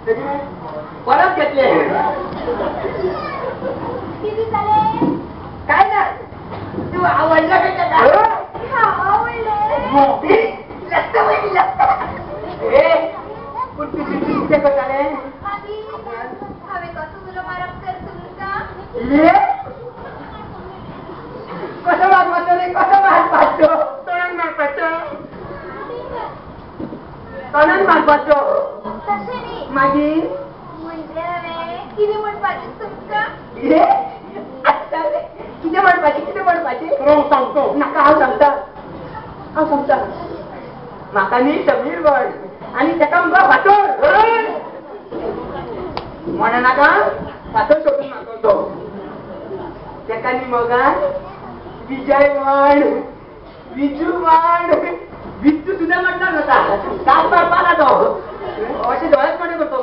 परत घेतले काय ना तू आवडला का आवडले कसं वागवायचं रे कसं वागवायचं तोंड मागवायचं तोंड मागवायचं मागी किती म्हणपाचे तुमका किती म्हणपाचे सांगतो नाका हांव सांगता म्हाका न्ही समीर बळ आणि ताका मुगा फातर म्हणा नाका फातर सोडून मागवतो ताका न्ही मगा विजय म्हण विजू म्हण विजू सुद्धा म्हणणार होता काल पाला तो असे डोळ्यात कोणी करतो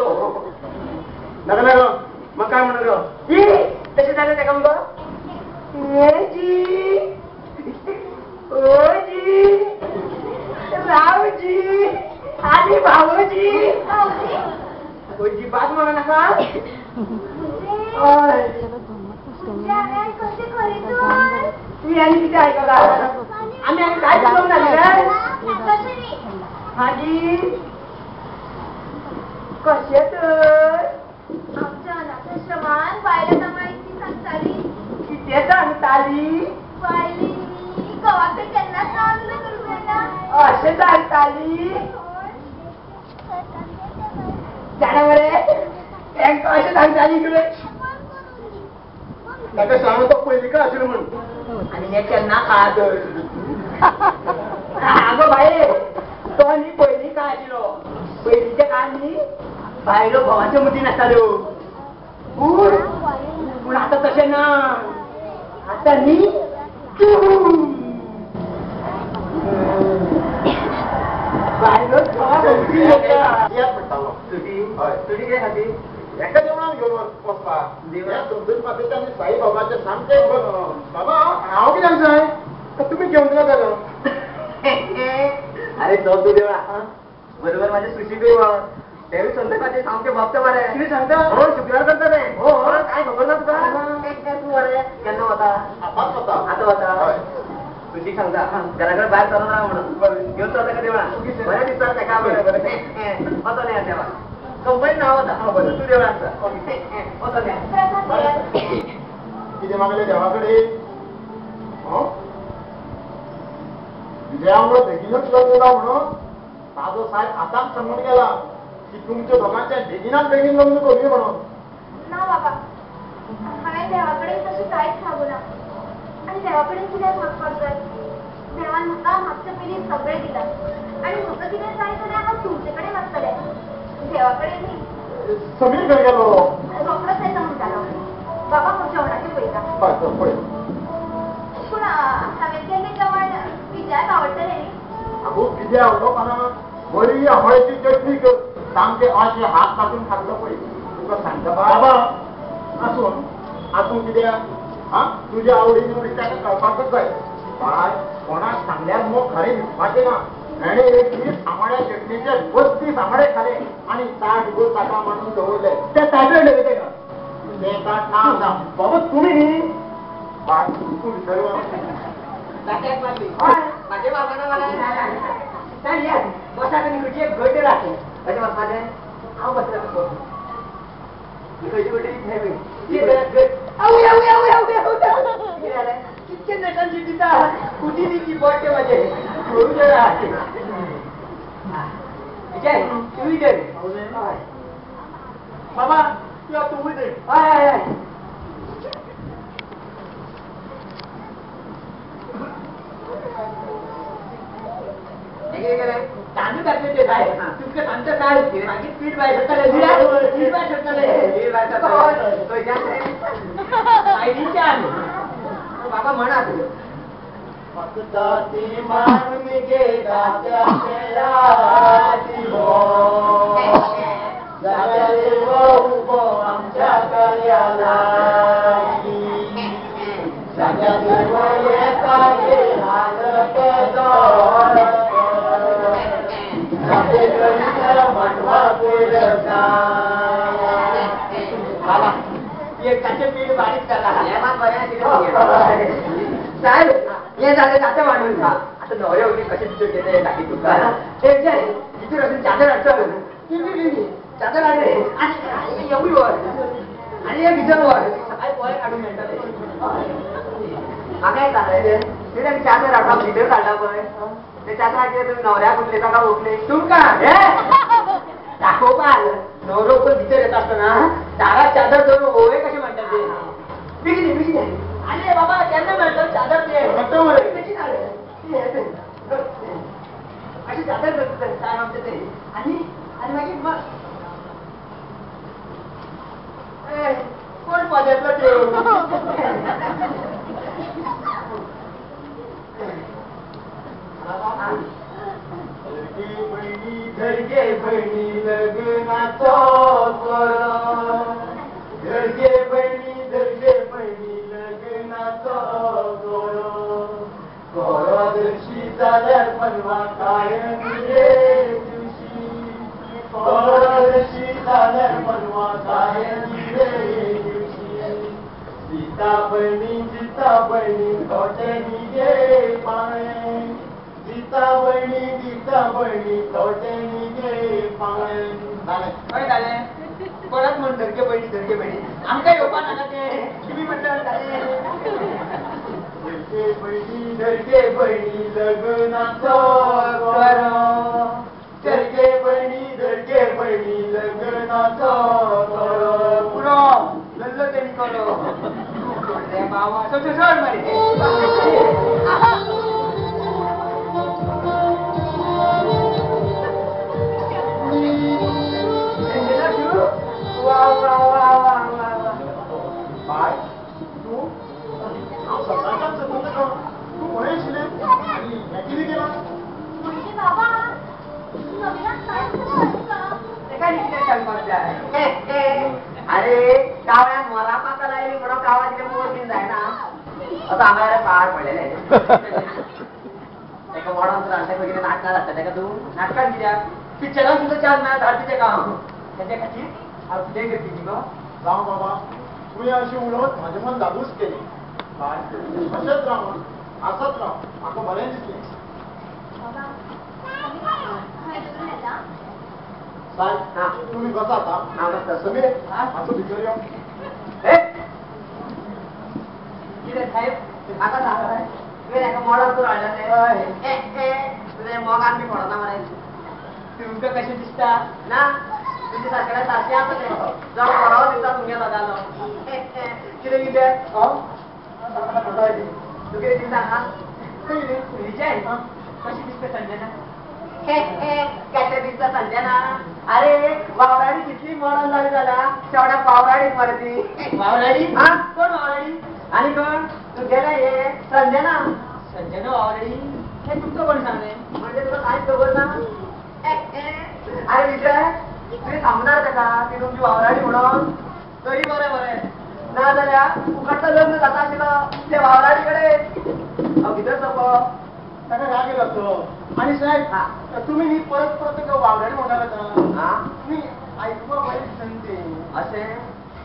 नका ना ग मग काय म्हणा ग तसे झाले ताका मुगा जी ओ जी रावजी आणि भाऊजी भाऊजी बात म्हणा नका तुम्ही आणि किती ऐकला आम्ही काय करून आले माझी कसे तर आमच्या अनाथाश्रमात बायला माहिती सांगताली किती सांगताली बायली कवाकडे त्यांना सांगलं करू असे सांगताली जाणावरे असे सांगताली इकडे त्याच्या सांगतो पहिली का असेल म्हणून आणि याच्या ना खात अगं बाई तो मी पहिली का आशिलो पहिलीच्या काळी बायलो भावाच्या मुठी नसतालो पण आता तसे ना आता मी बायलो तुझी काय खाती एका जेवणात घेऊन पप्पा देवळा समजून पाहते आणि साईबाबाचे सांगते बाबा नाव किती आमचं आहे तर तुम्ही घेऊन दिला त्याला अरे जाऊ तू देवळा बरोबर माझ्या सुशी देव त्यावेळी संध्याकाळचे सांगते बापते बरे तुम्ही सांगता हो शुक्रवार करता रे हो काय खबर ना तुला तू बरे केव्हा होता आता होता तुझी सांगता घराकडे बाहेर चालू राहा म्हणून घेऊन चालता का देवळा बऱ्या दिसतात त्या का बरं होता नाही तेव्हा कंपनी नाव होता बरं तू देवळांचा होता नाही किती मागले देवाकडे विजयामुळे बेगिनच लग्न म्हणून साधो साहेब आताच सांगून गेला की तुमच्या दोघांच्या बेगिनात बेगीन लग्न करूया म्हणून ना बाबा हाय देवाकडे तशी काहीच सांगू ना आणि देवाकडे किती भाग पडतात देवान म्हाका मागच्या पिढीत सगळे दिला आणि म्हाका किती जायचं नाही मग तुमच्याकडे नसतले देवाकडे नाही सगळी घरी गेलो रोकडच नाही म्हणताना बाबा जेवणाचे पैसा पण हांवें केल्ले जेवण विजयाक आवडटलें अगो विजय आवडलो पण बरी आंबळ्याची चटणी कर सामके अशे हात काढून खाल्लं पळय तुका सांगता बाबा आसून कित्याक तुझ्या आवडी निवडी ताका कळपाकच जाय बाय कोणाक सांगल्यार मग खरें विसपाचें ना हेणे एक दीस आंबाड्या चटणीचे 32 आंबाडे खाले आणि 60 गोल ताका मांडून दवरले त्या ताटे डबे का ते ताट ना बाबा तुम्ही बाय तू विसरवा ताट्यात मारली माझे बाबांना मला काय यार बसा कधी कुठे घट राहते अरे बाबा माझे हाव बसला तो कधी कुठे ठेवे ये गट आऊ आऊ आऊ आऊ आऊ कितके नटांची दिता कुठे नी की बर्थडे माझे करू जरा विजय तू विजय बाबा तू विजय हाय हाय हाय तांदूळ टाकले ते काय तुमचं सांगतं काय होते माझी पीठ बाय सरकारले पीठ बाय सरकारले बाबा म्हणा आमच्या कार्याला सगळ्या 我的家。शेकाचे पीठ बारीक करा साहेब हे झालं जातं मांडून आता नवरे होते कसे तिथे घेते टाकी तुका तिथे असून चादर अडचण चादर आले आणि एवढी वर आणि हे भिजन वर काय पोहे काढून काय चाललंय ते चादर आठवा भिजर काढला पण ते चादर आठले तुम्ही नवऱ्या कुठले का उठले तुमका दाखव का नवरो पण भिजर येत असतो ना दारात चादर धरून ओवे कसे म्हणतात ते बिगडी अरे बाबा त्यांना म्हणतात चादर ते अशी चादर काय म्हणते ते आणि मग कोण पदार्थ ते घरगे बहिणी लग्नाचा घरगे बहिणी लग्नाचा दिवशी झाल्यार बनवा काय दिवशी दिवशी झाल्यार बनवा काय दिवशी सीता बहिणी तोटेनी गे पाणे सीता बहिणी तोटेनी गे पाणे काय झाले कोणाच म्हण धरके बहिणी आमका योपा नका ते तुम्ही म्हणलं धरके बहिणी लग्नाचा धरके बहिणी लग्नाचा पुरो लल्लो त्यांनी करो बाबा सोड मारे बाय तू तू पुणे शिले आणि याची गेला म्हणजे बाबा नवीन काय अरे कावळ्या मला पाका लागली म्हणून गावातले मोर जाय ना असं आम्हाला पहाड पडलेले एका वडांचं राहतात वगैरे नाटकात असतात का तू नाटकात कित्या पिक्चरात सुद्धा चार ना धाडतीचे काम त्याच्या खातीर आज ते घेतली ती गो जाऊ बाबा तुम्ही अशी उडवत माझे मन लागूच केले बाय असेच राहा असंच राहा आपण बरे दिसले साहेब तुम्ही बसा आता सगळे असं भिजर येऊ साहेब आता झालं तुम्ही एका मॉडल राहिला तुझे मग आम्ही पडता म्हणायचं तुमचं कसे दिसता ना तुझी सगळ्या साथी आपण जाऊ पडावं दिसता तुमच्या दादाला किती किती तू किती दिसता हा विजय कशी दिसते संजना कशा दिसता संजना अरे वावराडी किती मॉडल झाली झाला तेवढ्या पावराडी मरती वावराडी हा कोण वावराडी आणि कोण तू गेला ये संजना वावराडी हे तुमचं कोण सांगणे म्हणजे तुला काय खबर ना अरे विजय तुम्ही थांबणार का ती तुमची वावराडी म्हणून तरी बरोबर आहे ना झाल्या फुकटचं लग्न जाता असेल ते वावराडीकडे किती सोपं त्याने राग गेला असतो आणि साहेब तुम्ही मी परत वावराडी होणार का मी ऐकवा वाईट सांगते असे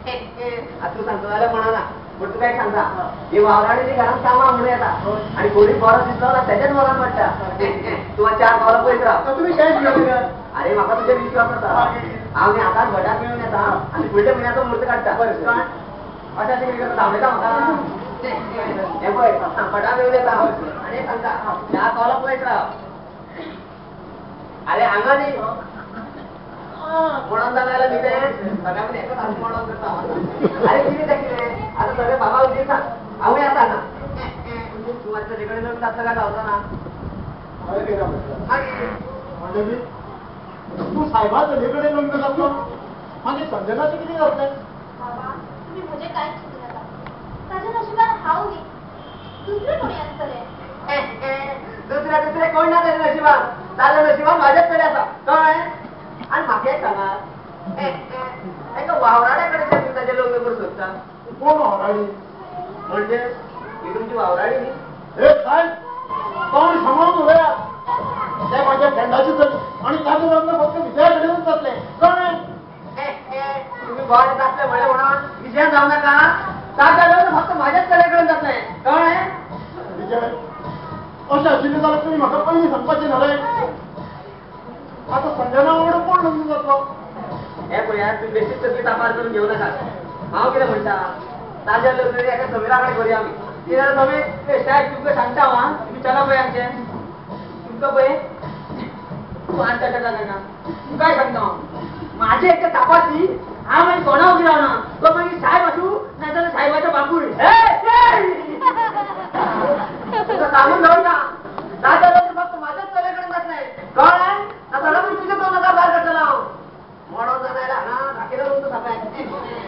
तू सांगतो झालं म्हणा ना पण तू काय सांगता हे वावराडीची घरात कामा म्हणून येतात आणि कोणी परत दिसला ना त्याच्याच मला वाटतं तुला 4 पावला पैसे राहा तुम्ही काय शिकवले अरे माका तुझ्या विश्वास होता आम्ही आता घटात मिळून येतात आणि पुढच्या महिन्याचा मूर्त काढता अशा थांबलेला होता हे बघ फटा मिळून येता आणि सांगता 4 पावला पैसे राहा अरे अंगाने म्हणून जाणायला मी सगळ्यामध्ये एकच हात म्हणून करता अरे किती दाखले आता सगळे बाबा उद्या सांग आवडे आता ना तुम्हाला तिकडे जाऊन जास्त काय लावता ना म्हणजे मी तू साहेबाचं वेगळे लग्न करतो म्हणजे संजनाचे किती करताय बाबा तुम्ही म्हणजे काय चुकू नका माझ्या नशिबात हाव मी दुसरे कोणी असतं रे दुसरे कोण ना तरी नशिबान झालं नशिबान माझ्याचकडे असा काय आणि मागे सांगा एका वावराड्याकडे त्याचे लोक करू शकतात कोण वावराडी म्हणजे मी तुमची वावराडी हे साहेब कोण सांभाळून उभ्या त्या माझ्या फ्रेंडाची झाली आणि त्याचं लग्न फक्त विजयाकडे जातले काय तुम्ही कोण असल्यामुळे म्हणा विजया जाऊ नका. तात्या फक्त माझ्याच कलेकडे जात नाही कळ विजय अशा जिल्ह्याला तुम्ही म्हाका पहिली संपाचे झालंय. आता संजना एवढं कोण समजून जातो. हे पळया तू बेसिक तसली तापार करून घेऊ नका. हांव कितें म्हणटा ताज्या लग्न एका समीराकडे करूया आमी. कित्याक तुम्ही स्टाय तुमकां सांगता हांव तुम्ही चला पळय आमचे तुमकां पळय तूं आमच्या ताका जायना तूं काय सांगता हांव माझी एक तापाची हांव मागीर कोणा उबी रावना. तो मागीर साहेब आसूं नाजाल्यार साहेबाचो बापूय तुका सांगून दवरता. ताज्या लग्न फक्त माझ्याच चलेकडे जात नाही कळ्ळें. नाजाल्यार तुझ्या तोंडाचा भार काडटलो हांव. म्हणून जाणायला ना दाखयला तुमकां सगळ्यांक